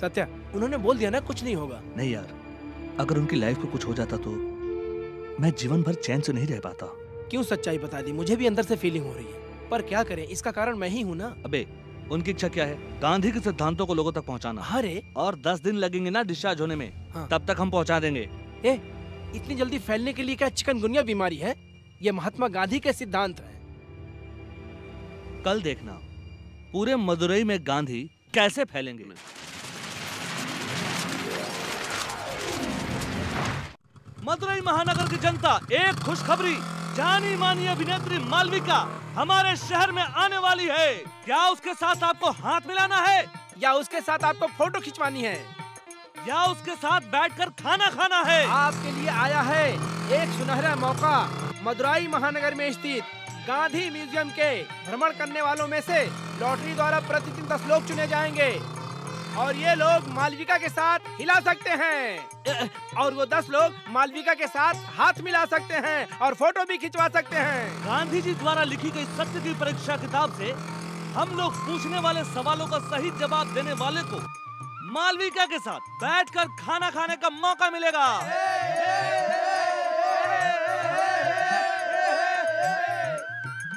सत्या, उन्होंने बोल दिया ना कुछ नहीं होगा। नहीं यार, अगर उनकी लाइफ में कुछ हो जाता तो मैं जीवन भर चैन से नहीं रह पाता। क्यों सच्चाई बता दी? मुझे भी अंदर से फीलिंग हो रही है, पर क्या करें, इसका कारण मैं ही हूँ ना। अबे उनकी इच्छा क्या है? गांधी के सिद्धांतों को लोगों तक पहुंचाना। अरे और 10 दिन लगेंगे ना डिस्चार्ज होने में। हाँ। तब तक हम पहुंचा देंगे। इतनी जल्दी फैलने के लिए क्या चिकनगुनिया बीमारी है? ये महात्मा गांधी के सिद्धांत हैं। कल देखना पूरे मदुरई में गांधी कैसे फैलेंगे। मदुरई महानगर की जनता, एक खुशखबरी, जानी मानी अभिनेत्री मालविका हमारे शहर में आने वाली है। क्या उसके साथ आपको हाथ मिलाना है, या उसके साथ आपको फोटो खिंचवानी है, या उसके साथ बैठकर खाना खाना है? आपके लिए आया है एक सुनहरा मौका। मदुरई महानगर में स्थित गांधी म्यूजियम के भ्रमण करने वालों में से लॉटरी द्वारा प्रतिदिन 10 लोग चुने जाएंगे और ये लोग मालविका के साथ हिला सकते हैं और वो 10 लोग मालविका के साथ हाथ मिला सकते हैं और फोटो भी खिंचवा सकते हैं। गांधी जी द्वारा लिखी गई सत्य की परीक्षा किताब से हम लोग पूछने वाले सवालों का सही जवाब देने वाले को मालविका के साथ बैठकर खाना खाने का मौका मिलेगा।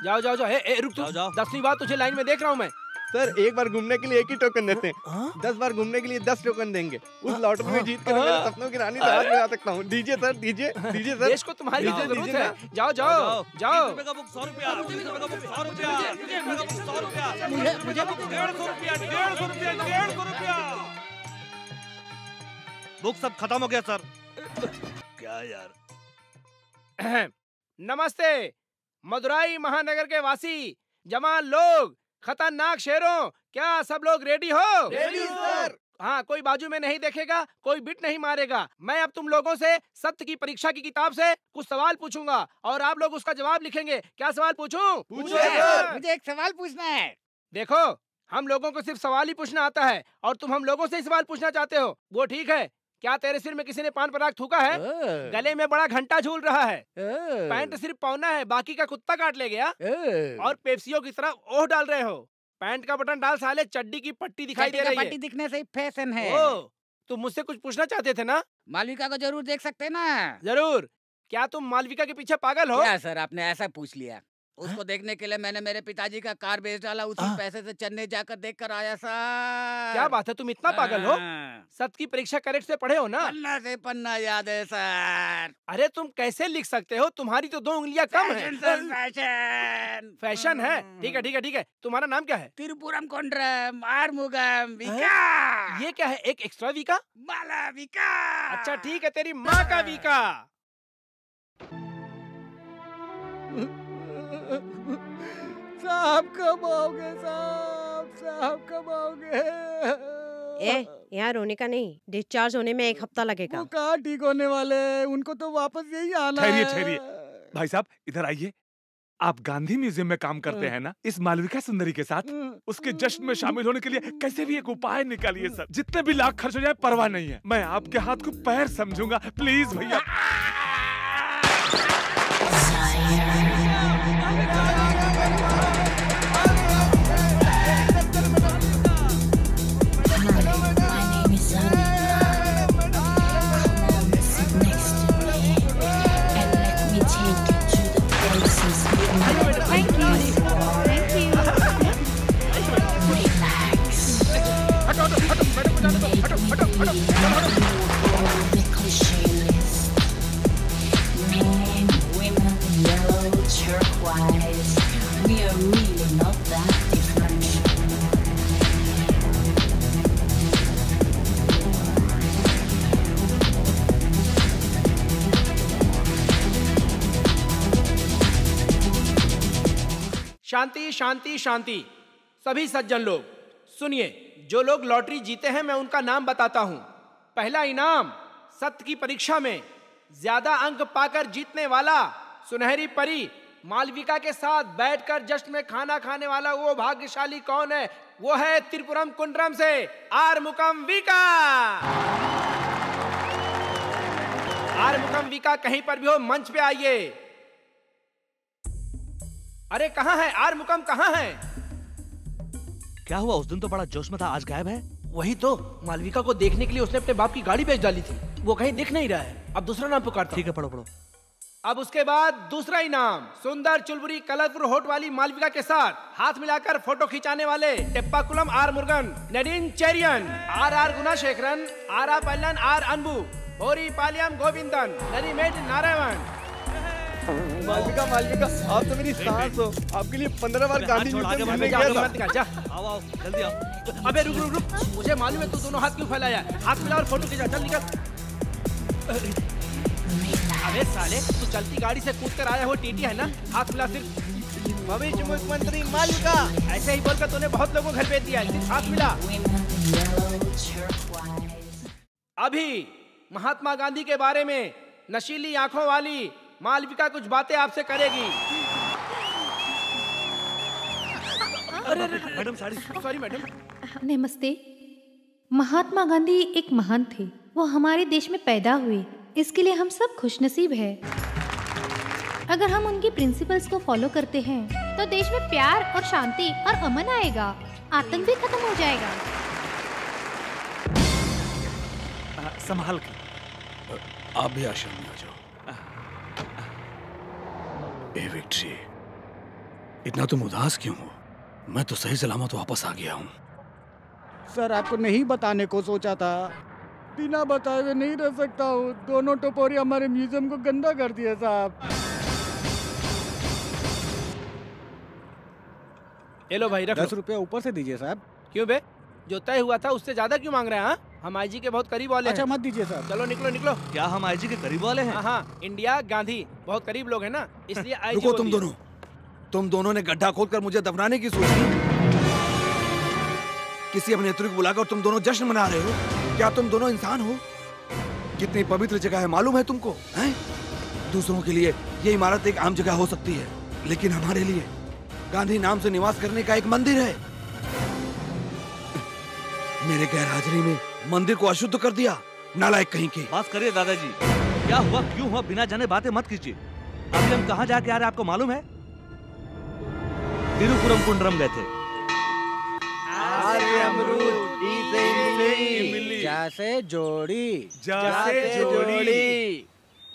जाओ जाओ जाओ, रुक तू। 10वीं बार तुझे लाइन में देख रहा हूँ मैं। सर, एक बार घूमने के लिए एक ही टोकन देते हैं। 10 बार घूमने के लिए 10 टोकन देंगे। उस लॉटरी में जीत कर मेरे सपनों की रानी हाथ में आ सकता हूँ। दीजिए सर, दीजिए दीजिए सर। देश को तुम्हारी जरूरत है। जाओ जाओ जाओ। 20 रुपए का बुक 100 रुपया, 20 रुपए का बुक 100 रुपया, 20 रुपए का बुक 100 रुपया, मुझे बुक 150 रुपया, 150 रुपया, 150 रुपया। बुक सब खत्म हो गया सर। क्या यार। नमस्ते मदुरई महानगर के वासी, जवान लोग, खतरनाक शेरों, क्या सब लोग रेडी हो? Ready sir. हाँ, कोई बाजू में नहीं देखेगा, कोई बिट नहीं मारेगा। मैं अब तुम लोगों से सत्य की परीक्षा की किताब से कुछ सवाल पूछूंगा और आप लोग उसका जवाब लिखेंगे। क्या सवाल पूछूं? मुझे एक सवाल पूछना है। देखो, हम लोगों को सिर्फ सवाल ही पूछना आता है और तुम हम लोगों से ही सवाल पूछना चाहते हो, वो ठीक है। क्या तेरे सिर में किसी ने पान पराग थूका है? गले में बड़ा घंटा झूल रहा है? पैंट सिर्फ पौना है, बाकी का कुत्ता काट ले गया? और पेप्सियों की तरह ओह डाल रहे हो? पैंट का बटन डाल साले, चड्डी की पट्टी दिखाई दे रही है। पट्टी दिखने से ही फैशन है। तुम मुझसे कुछ पूछना चाहते थे ना? मालविका को जरूर देख सकते ना? जरूर। क्या तुम मालविका के पीछे पागल हो? क्या सर, आपने ऐसा पूछ लिया। उसको देखने के लिए मैंने मेरे पिताजी का कार बेच डाला, उसी पैसे से चेन्नई जाकर देख कर आया सर। क्या बात है, तुम इतना पागल हो? सत्य की परीक्षा करेक्ट से पढ़े हो ना? पन्ना से पन्ना याद है सर। अरे तुम कैसे लिख सकते हो? तुम्हारी तो 2 उंगलियां कम है। फैशन फैशन है? ठीक है ठीक है ठीक है। तुम्हारा नाम क्या है? तिरुपुरम कोंड्रम आरमुगम विका। ये क्या है, एक एक्स्ट्रा वीका? मालविका। अच्छा ठीक है, तेरी माँ का वीका। साहब कब आओगे? साहब कब आओगे? यहाँ रोने का नहीं, डिस्चार्ज होने में 1 हफ्ता लगेगा। वो कहाँ ठीक होने वाले, उनको तो वापस यही आना है। ठहरिए भाई साहब, इधर आइए। आप गांधी म्यूजियम में काम करते हैं ना? इस मालविका सुंदरी के साथ उसके जश्न में शामिल होने के लिए कैसे भी एक उपाय निकालिए सर। जितने भी लाख खर्च हो जाए परवाह नहीं है, मैं आपके हाथ को पैर समझूंगा। प्लीज भैया। शांति शांति शांति। सभी सज्जन लोग सुनिए, जो लोग लॉटरी जीते हैं मैं उनका नाम बताता हूं। पहला इनाम, सत्य की परीक्षा में ज्यादा अंक पाकर जीतने वाला सुनहरी परी मालविका के साथ बैठकर जश्न में खाना खाने वाला वो भाग्यशाली कौन है? वो है त्रिपुरम कुंड्रम से आरमुकम विका। आरमुकम विका, कहीं पर भी हो मंच पे आइए। अरे कहाँ है आरमुकम, कहाँ है? क्या हुआ? उस दिन तो बड़ा जोश में था, आज गायब है। वही तो, मालविका को देखने के लिए उसने अपने बाप की गाड़ी बेच डाली थी। वो कहीं दिख नहीं रहा है। अब दूसरा नाम पुकारता। ठीक है, पढ़ो पढ़ो। अब उसके बाद दूसरा इनाम, सुंदर चुलबुरी कलरफुल होठ वाली मालविका के साथ हाथ मिलाकर फोटो खिंचाने वाले Teppakulam R Murugan, Nadine Cherian, R Gunasekaran, R Pallan, R Anbu, Hori Paliyam Govindan, नरीमेड Narayan. Malvika आप तो मेरी सांस हो। आपके लिए 15 बार गांधी म्यूजियम घूमने गया था। आओ जल्दी आओ। अबे रुक, मुझे मालूम है तू दोनों हाथ क्यों फैलाया है। हाथ मिला और फोटो खींचा, चल निकल। अबे साले, तू चलती गाड़ी से कूद कर आया हो टीटी है ना। हाथ मिला सिर्फ। भविष्य मुख्यमंत्री मालविका, ऐसे ही बोलकर तूने बहुत लोगों को घर भेज दिया है। सिर्फ हाथ मिला। अभी महात्मा गांधी के बारे में नशीली आंखों वाली मालविका कुछ बातें आपसे करेगी। अरे मैडम साड़ी। Sorry madam. नमस्ते। महात्मा गांधी एक महान थे। वो हमारे देश में पैदा हुए, इसके लिए हम सब खुशनसीब हैं। अगर हम उनकी प्रिंसिपल्स को फॉलो करते हैं तो देश में प्यार और शांति और अमन आएगा, आतंक भी खत्म हो जाएगा। संभाल के। आप भी आश्रम में आ जाओ। ए विक्ट्री, इतना तुम उदास क्यों हो? मैं तो सही सलामत वापस आ गया हूँ। सर, आपको नहीं बताने को सोचा था। बिना बताए हुए नहीं रह सकता हूँ। दोनों टपोरी हमारे म्यूजियम को गंदा कर दिया साहब। ये लो भाई, रख 10 रुपया ऊपर से दीजिए साहब। क्यों बे? जो तय हुआ था उससे ज्यादा क्यों मांग रहे हैं? हम आईजी के बहुत करीब वाले अच्छा हैं। मत दीजिए साहब। चलो निकलो निकलो। क्या हम आईजी के करीब वाले हैं? हाँ, इंडिया गांधी बहुत करीब लोग हैं ना, इसलिए आईजी। रुको तुम दोनों ने गड्ढा खोदकर मुझे दफनाने की सोची। किसी अभिनेत्री को बुलाकर तुम दोनों जश्न मना रहे हो। क्या तुम दोनों इंसान हो? कितनी पवित्र जगह है मालूम है तुमको? हैं? दूसरों के लिए ये इमारत एक आम जगह हो सकती है, लेकिन हमारे लिए गांधी नाम से निवास करने का एक मंदिर है। मेरे गैर हाजिरी में मंदिर को अशुद्ध कर दिया, नालायक कहीं के। बस करिए दादाजी, क्या हुआ क्यों हुआ बिना जाने बातें मत कीजिए। अभी हम कहाँ जाके आ रहे हैं आपको मालूम है? तिरुपुरम कुंड्रम गए थे। जैसे जोड़ी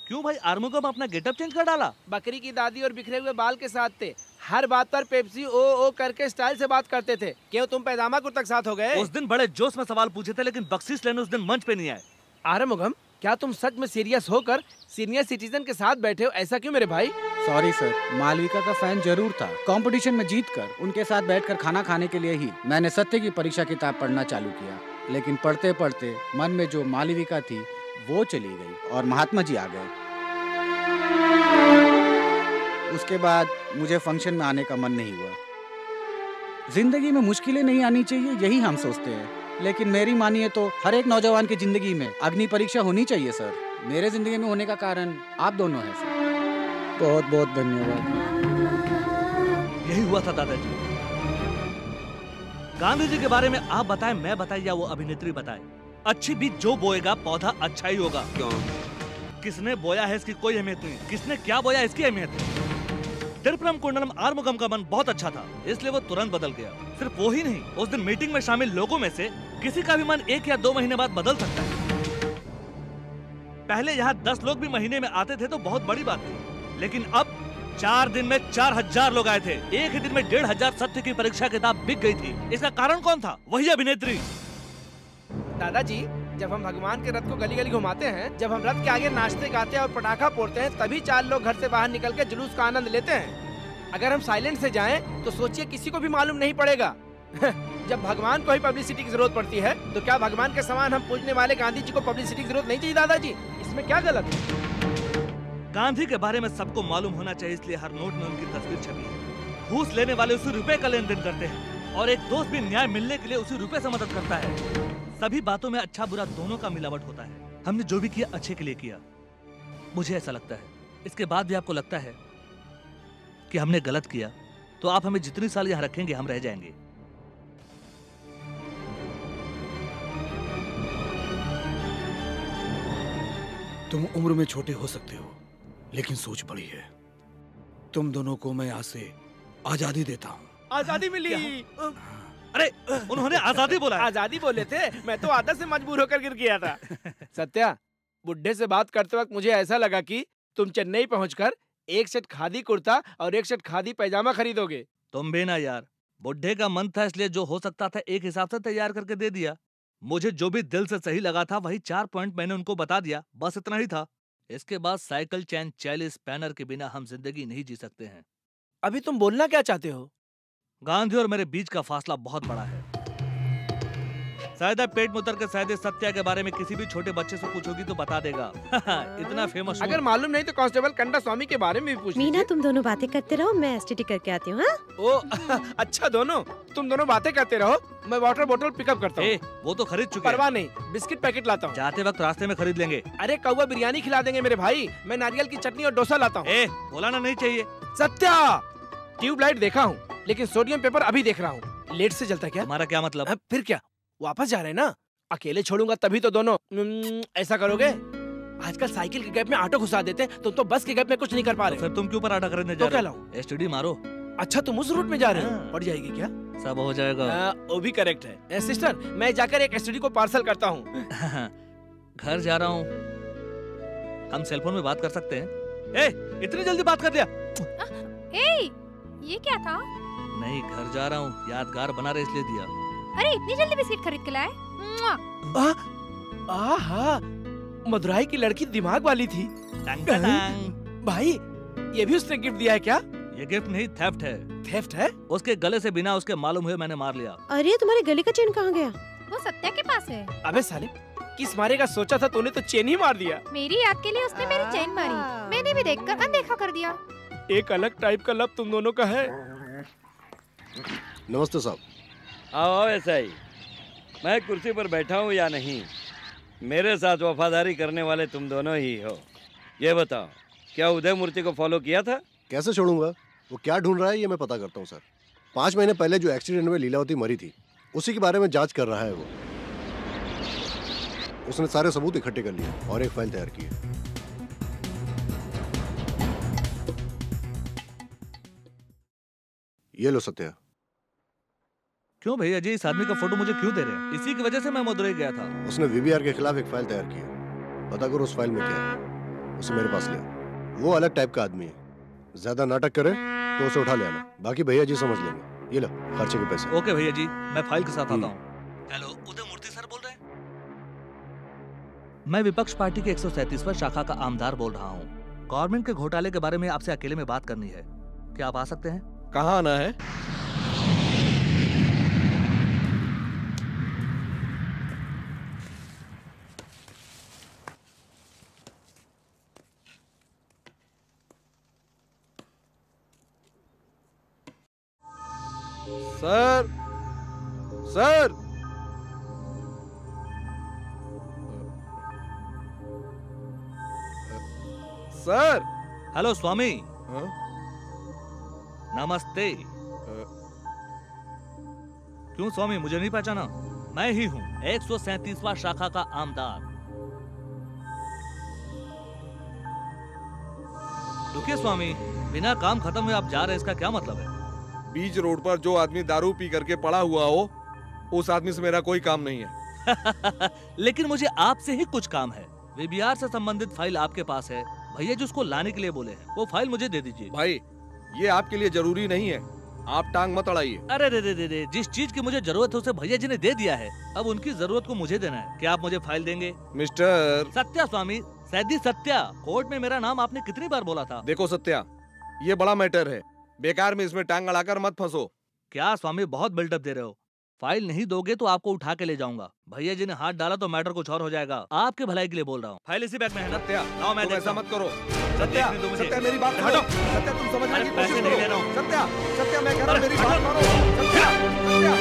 क्यों भाई, आर्मुगम अपना गेटअप चेंज कर डाला? बकरी की दादी और बिखरे हुए बाल के साथ थे। हर बात पर पेप्सी ओ करके स्टाइल से बात करते थे। क्यों तुम पैजामा कुर्ता के साथ हो गए? उस दिन बड़े जोश में सवाल पूछे थे, लेकिन बख्शीश लेने उस दिन मंच पे नहीं आए। आरमुगम, क्या तुम सच में सीरियस होकर सीनियर सिटीजन के साथ बैठे हो? ऐसा क्यों मेरे भाई? सॉरी सर, मालविका का फैन जरूर था। कंपटीशन में जीतकर उनके साथ बैठकर खाना खाने के लिए ही मैंने सत्य की परीक्षा किताब पढ़ना चालू किया। लेकिन पढ़ते पढ़ते मन में जो मालविका थी वो चली गई और महात्मा जी आ गए। उसके बाद मुझे फंक्शन में आने का मन नहीं हुआ। जिंदगी में मुश्किलें नहीं आनी चाहिए, यही हम सोचते हैं। लेकिन मेरी मानिए तो हर एक नौजवान की जिंदगी में अग्नि परीक्षा होनी चाहिए सर। मेरे जिंदगी में होने का कारण आप दोनों हैं सर। बहुत बहुत धन्यवाद। यही हुआ था दादाजी। गांधी जी के बारे में आप बताएं, मैं बताए या वो अभिनेत्री बताए, अच्छी बीज जो बोएगा पौधा अच्छा ही होगा। क्यों? किसने बोया है इसकी कोई अहमियत नहीं, किसने क्या बोया इसकी अहमियत है। तिरुपुरम कुंडलम आर्मुगम का मन बहुत अच्छा था, इसलिए वो तुरंत बदल गया। सिर्फ वो ही नहीं, उस दिन मीटिंग में शामिल लोगों में से किसी का भी मन 1 या 2 महीने बाद बदल सकता है। पहले यहाँ 10 लोग भी महीने में आते थे तो बहुत बड़ी बात थी, लेकिन अब 4 दिन में 4000 लोग आए थे। एक ही दिन में 1500 सत्य की परीक्षा किताब बिक गई थी। इसका कारण कौन था? वही अभिनेत्री। दादाजी, जब हम भगवान के रथ को गली गली घुमाते हैं, जब हम रथ के आगे नाचते गाते और पटाखा फोड़ते हैं, तभी 4 लोग घर से बाहर निकल के जुलूस का आनंद लेते हैं। अगर हम साइलेंट से जाएं, तो सोचिए किसी को भी मालूम नहीं पड़ेगा। जब भगवान को ही पब्लिसिटी की जरूरत पड़ती है, तो क्या भगवान के समान हम पूजने वाले गांधी जी को पब्लिसिटी की जरूरत नहीं चाहिए? दादाजी, इसमें क्या गलत है? गांधी के बारे में सबको मालूम होना चाहिए, इसलिए हर नोट में उनकी तस्वीर छपी है। घूस लेने वाले उसी रुपए का लेन देन करते हैं और एक दोस्त भी न्याय मिलने के लिए उसी रुपए से मदद करता है। सभी बातों में अच्छा बुरा दोनों का मिलावट होता है। हमने जो भी किया अच्छे के लिए किया, मुझे ऐसा लगता है। इसके बाद भी आपको लगता है कि हमने गलत किया, तो आप हमें जितनी साल यहाँ रखेंगे हम रह जाएंगे। तुम उम्र में छोटे हो सकते हो, लेकिन सोच बड़ी है। तुम दोनों को मैं आज से आजादी देता हूँ। आजादी मिली। अरे उन्होंने आजादी बोला है। आजादी बोले थे, मैं तो आदत से मजबूर होकर गिर गया था। सत्या, बुड्ढे से बात करते वक्त मुझे ऐसा लगा कि तुम चेन्नई पहुंचकर एक सेट खादी कुर्ता और एक सेट खादी पैजामा खरीदोगे। तुम भी ना यार, बुड्ढे का मन था इसलिए जो हो सकता था एक हिसाब से तैयार करके दे दिया। मुझे जो भी दिल से सही लगा था वही 4 पॉइंट मैंने उनको बता दिया, बस इतना ही था। इसके बाद साइकिल चैन चैली स्पैनर के बिना हम जिंदगी नहीं जी सकते हैं। अभी तुम बोलना क्या चाहते हो? गांधी और मेरे बीच का फासला बहुत बड़ा है। शायद आप पेट में उतर के शायद सत्या के बारे में किसी भी छोटे बच्चे से पूछोगी तो बता देगा। इतना फेमस। अगर मालूम नहीं तो कांस्टेबल कंडा स्वामी के बारे में भी पूछ मीना, लीजिए। तुम दोनों बातें करते रहो, मैं एसटीडी करके आती हूँ। ओ अच्छा, तुम दोनों बातें करते रहो, मैं वाटर बोतल पिकअप करता हूँ। वो तो खरीद चुके हैं। परवाह नहीं, बिस्किट पैकेट लाता हूँ। जाते वक्त रास्ते में खरीद लेंगे। अरे कौवा बिरयानी खिला देंगे मेरे भाई, मैं नारियल की चटनी और डोसा लाता हूँ। बोलाना नहीं चाहिए। सत्या, ट्यूबलाइट देखा हूँ लेकिन सोडियम पेपर अभी देख रहा हूँ। लेट से जलता क्या? तुम्हारा क्या मतलब? फिर क्या, वापस जा रहे हैं ना? अकेले छोड़ूंगा तभी तो दोनों ऐसा करोगे। आजकल साइकिल के गैप में ऑटो घुसा देते हैं, तुम तो बस के गैप में कुछ नहीं कर पा रहे। तो फिर तुम क्यों पर आटा खरीदने जा तो क्या रहे हो? लाऊं? एसटीडी मारो। अच्छा, तुम उस रूट में जा रहे हो? पड़ जाएगी क्या? सब हो जाएगा। वो भी करेक्ट है। सिस्टर, मैं जाकर एक एसटीडी को पार्सल करता हूँ। घर जा रहा हूँ, हम सेलफोन में बात कर सकते हैं। इतनी जल्दी बात कर दिया? ये क्या था? नहीं, घर जा रहा हूँ, यादगार बना रहे इसलिए दिया। अरे इतनी जल्दी बिस्किट खरीद के लाए? आहा, मदुराई की लड़की दिमाग वाली थी। टंग टंग। भाई, ये भी उसने गिफ्ट दिया है क्या? ये गिफ्ट नहीं, थेफ्ट है। थेफ्ट है? उसके गले से बिना उसके मालूम हुए मैंने मार लिया। अरे तुम्हारे गले का चेन कहाँ गया? वो सत्या के पास है। अबे साले, किस मारेगा सोचा था, तूने तो चेन ही मार दिया। मेरी याद के लिए उसने मेरी चेन मारी, मैंने भी देखकर अनदेखा कर दिया। एक अलग टाइप का लव तुम दोनों का है। नमस्ते साहब। आओ ऐसा ही। मैं कुर्सी पर बैठा हूँ या नहीं, मेरे साथ वफादारी करने वाले तुम दोनों ही हो। ये बताओ, क्या उदय मूर्ति को फॉलो किया था? कैसे छोड़ूंगा, वो क्या ढूंढ रहा है ये मैं पता करता हूँ सर। 5 महीने पहले जो एक्सीडेंट में लीलावती मरी थी, उसी के बारे में जांच कर रहा है वो। उसने सारे सबूत इकट्ठे कर लिए और एक फाइल तैयार की है। ये लो सत्या। क्यों भैया जी, इस आदमी का फोटो मुझे क्यों दे रहे हैं? इसी की वजह से मैं मदुरई गया था। उसने वीबीआर के खिलाफ एक फाइल तैयार की है, पता करो उस फाइल में क्या है। उसे मेरे पास ले। वो अलग टाइप का आदमी है, ज्यादा नाटक करे तो उसे उठा ले आना, बाकी भैया जी समझ लेंगे। ये लो खर्चे के पैसे। ओके भैया जी, मैं फाइल के साथ आता हूँ। हेलो, उदय मूर्ति सर बोल रहे हैं? मैं विपक्ष पार्टी के 137वां शाखा का आमदार बोल रहा हूँ। गवर्नमेंट के घोटाले के बारे में आपसे अकेले में बात करनी है, क्या आप आ सकते हैं? कहाँ आना है? Sir, sir, sir. हेलो स्वामी। हाँ? नमस्ते। क्यों स्वामी, मुझे नहीं पहचाना? मैं ही हूँ 137वां शाखा का आमदार। रुकिए स्वामी, बिना काम खत्म हुए आप जा रहे हैं, इसका क्या मतलब है? बीच रोड पर जो आदमी दारू पी करके पड़ा हुआ हो, उस आदमी से मेरा कोई काम नहीं है। लेकिन मुझे आपसे ही कुछ काम है। वीबीआर से संबंधित फाइल आपके पास है, भैया जी उसको लाने के लिए बोले हैं, वो फाइल मुझे दे दीजिए। भाई, ये आपके लिए जरूरी नहीं है, आप टांग मत अड़ाइए। अरे रे रे रे रे, जिस चीज की मुझे जरूरत है उसे भैया जी ने दे दिया है, अब उनकी जरूरत को मुझे देना है। क्या आप मुझे फाइल देंगे? मिस्टर सत्या स्वामी, सैदी सत्या। कोर्ट में मेरा नाम आपने कितनी बार बोला था? देखो सत्या, ये बड़ा मैटर है, बेकार में इसमें टांग अड़ाकर मत फंसो। क्या स्वामी, बहुत बिल्डअप दे रहे हो। फाइल नहीं दोगे तो आपको उठा के ले जाऊंगा। भैया जी ने हाथ डाला तो मैटर कुछ और हो जाएगा। आपके भलाई के लिए बोल रहा हूँ। फाइल इसी बैग में है ना? सत्या, लाओ, मैं तुम ऐसा मत करो। सत्या, सत्या मेरी बात हटो। सत्या, तुम समझने की पैसे कोशिश नहीं ले करो। रहा हूँ। सत्या, सत्या मैं कह रहा हूँ, मेरी बात मानो। सत्या, सत्या।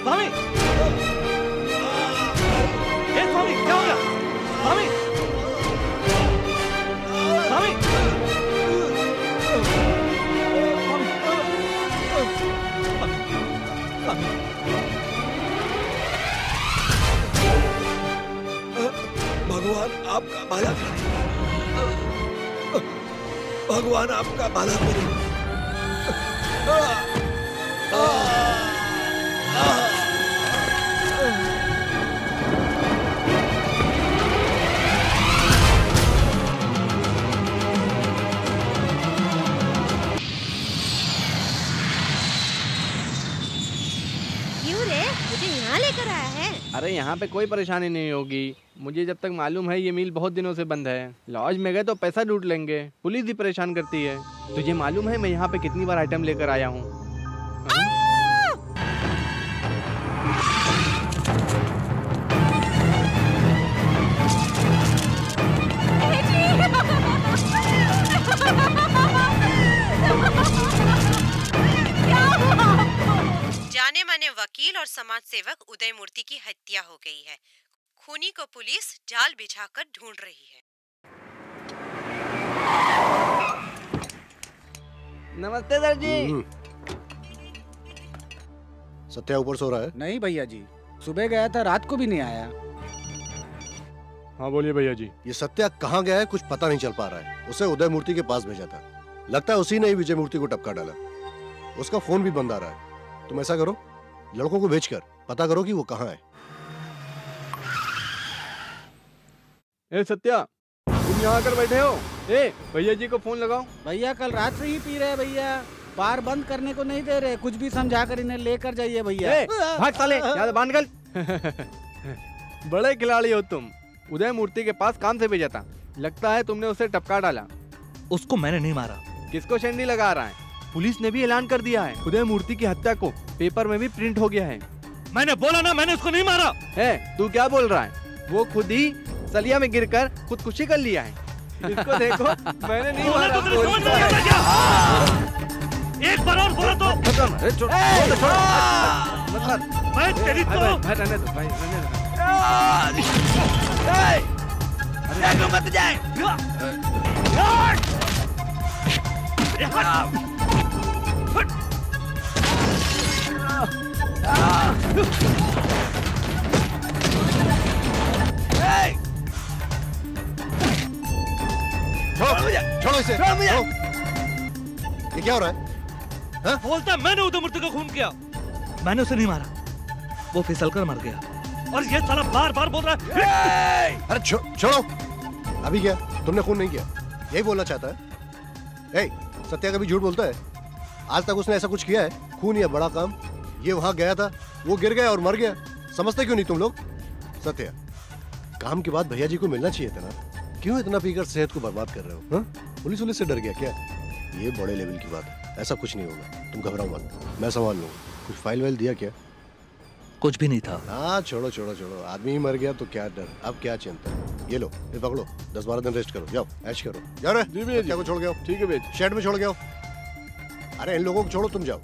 स्वामी, स्वामी क्या हो गया? स्वामी, स्वामी, स्वामी, भगवान आपका भला करे। क्यों रे, मुझे यहाँ लेकर आया है? अरे यहाँ पे कोई परेशानी नहीं होगी। मुझे जब तक मालूम है ये मिल बहुत दिनों से बंद है। लॉज में गए तो पैसा लूट लेंगे, पुलिस भी परेशान करती है। तुझे मालूम है मैं यहाँ पे कितनी बार आइटम लेकर आया हूँ। जाने माने वकील और समाज सेवक उदय मूर्ति की हत्या हो गई है। खूनी को पुलिस जाल बिछाकर ढूंढ रही है। नमस्ते सर जी। सत्या ऊपर सो रहा है? नहीं भैया जी, सुबह गया था, रात को भी नहीं आया। हाँ बोलिए भैया जी। ये सत्या कहाँ गया है कुछ पता नहीं चल पा रहा है। उसे उदय मूर्ति के पास भेजा था, लगता है उसी ने ही विजय मूर्ति को टपका डाला। उसका फोन भी बंद आ रहा है। तुम ऐसा करो, लड़कों को भेजकर पता करो कि वो कहाँ है। ए सत्या, तुम यहाँ आकर बैठे हो? ए भैया जी को फोन लगाओ। भैया कल रात से ही पी रहे हैं भैया, बार बंद करने को नहीं दे रहे। कुछ भी समझा कर इन्हें लेकर जाइए भैया। ए, भाग साले, यहाँ से बांध कर। बड़े खिलाड़ी हो तुम। उदय मूर्ति के पास काम से भेजा था, लगता है तुमने उसे टपका डाला। उसको मैंने नहीं मारा। किसको शंडी लगा रहा है? पुलिस ने भी ऐलान कर दिया है, उदय मूर्ति की हत्या को पेपर में भी प्रिंट हो गया है। मैंने बोला ना, मैंने उसको नहीं मारा। है, तू क्या बोल रहा है? वो खुद ही सलिया में गिरकर खुदकुशी कर लिया है। इसको देखो, मैंने नहीं मारा। एक बार और बोला तो मैं तेरी तो रहने दो भाई, रहने दो। मत जाए। छोड़ो इसे। ये क्या हो रहा है? हाँ? बोलता मैंने उदय मूर्ति को खून किया। मैंने उसे नहीं मारा, वो फिसल कर मर गया। और ये साला बार बार बोल रहा है। अरे छोड़ो। अभी क्या तुमने खून नहीं किया, यही बोलना चाहता है? ए, सत्या कभी झूठ बोलता है? आज तक उसने ऐसा कुछ किया है? खून या बड़ा काम? ये वहां गया था, वो गिर गया और मर गया। समझते क्यों नहीं तुम लोग? सत्या, काम के बाद भैया जी को मिलना चाहिए था ना, क्यों इतना पीकर सेहत को बर्बाद कर रहे हो? हाँ? पुलिस से डर गया क्या? ये बड़े लेवल की बात है, ऐसा कुछ नहीं होगा। तुम घबराओ मत, मैं संभाल लूंगा। कुछ फाइल वाइल दिया क्या? कुछ भी नहीं था। हाँ छोड़ो छोड़ो छोड़ो, आदमी ही मर गया तो क्या डर, अब क्या चिंता। ये लो, ये पकड़ो, 10-12 दिन रेस्ट करो, जाओ ऐश करो। जाओ रे, जी भैया, क्या को छोड़ गया? ठीक है भैया, शेड में छोड़ गया। अरे इन लोगों को छोड़ो, तुम जाओ।